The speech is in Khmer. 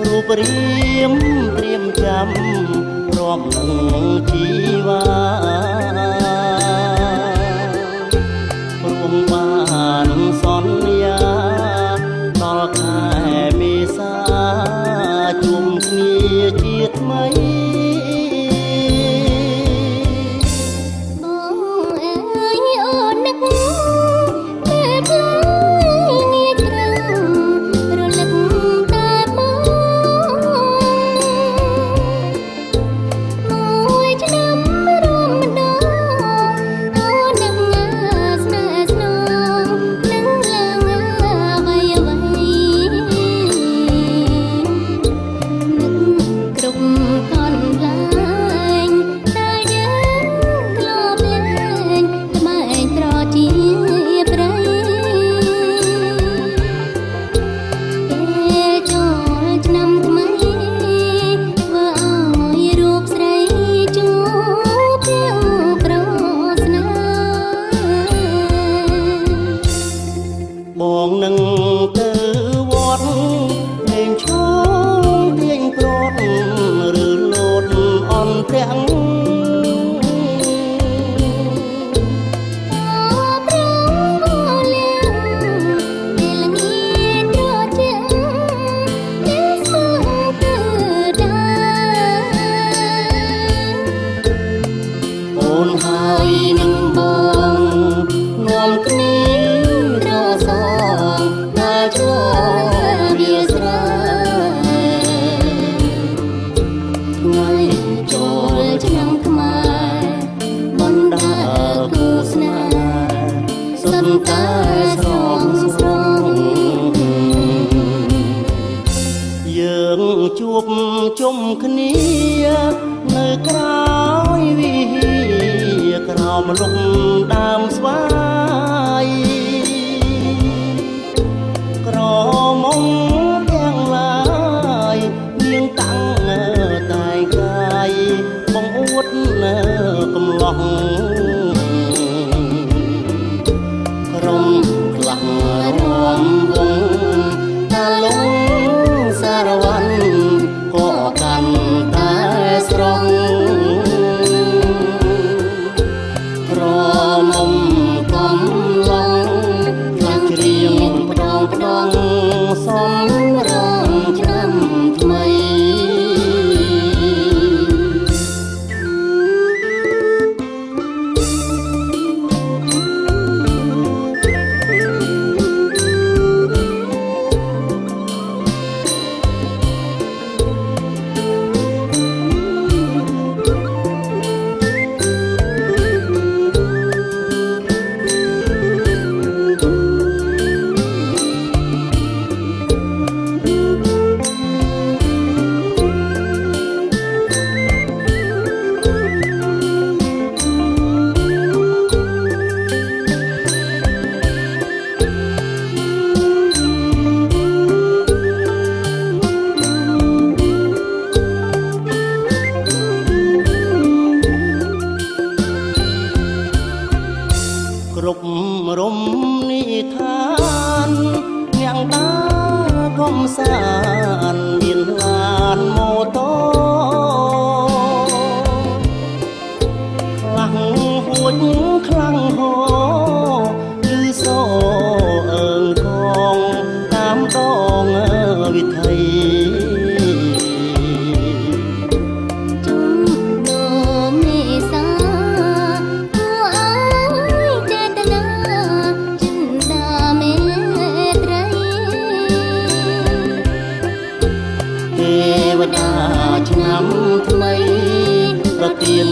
រូបរាងត្រៀមចាំរាប់នឹងជីវ៉ារួមបានសន្យាដល់ខែមេសាជុំគ្នាជាថ្មីបងនឹងទៅវត្តលេងឈូទាញប្រត់ឬលោតអន់ទាំងអូនហើយនឹងបងនាំគ្នាតែស្រងស្រងយើងជួបជុំគ្នានៅក្រោយវិហារក្រោមលំដើមស្វាយក្រមុំទាំងឡាយនាងតាំងតែកាយបងអួតកំឡោះរំវងតាលងសារវ័នក៏កាន់តែស្រងក្រមុំកំឡងខ្លាំងច្រៀងផ្ដងសំរងឆ្នាំថ្មីគ្រប់រំនិឋានញាំងតាកំសាន្តមានឡានម៉ូតូខ្លាំងហួចខ្លាំងហោឬសូអើងកងតាមដងវិថីឆ្នាំថ្មីប្រទាន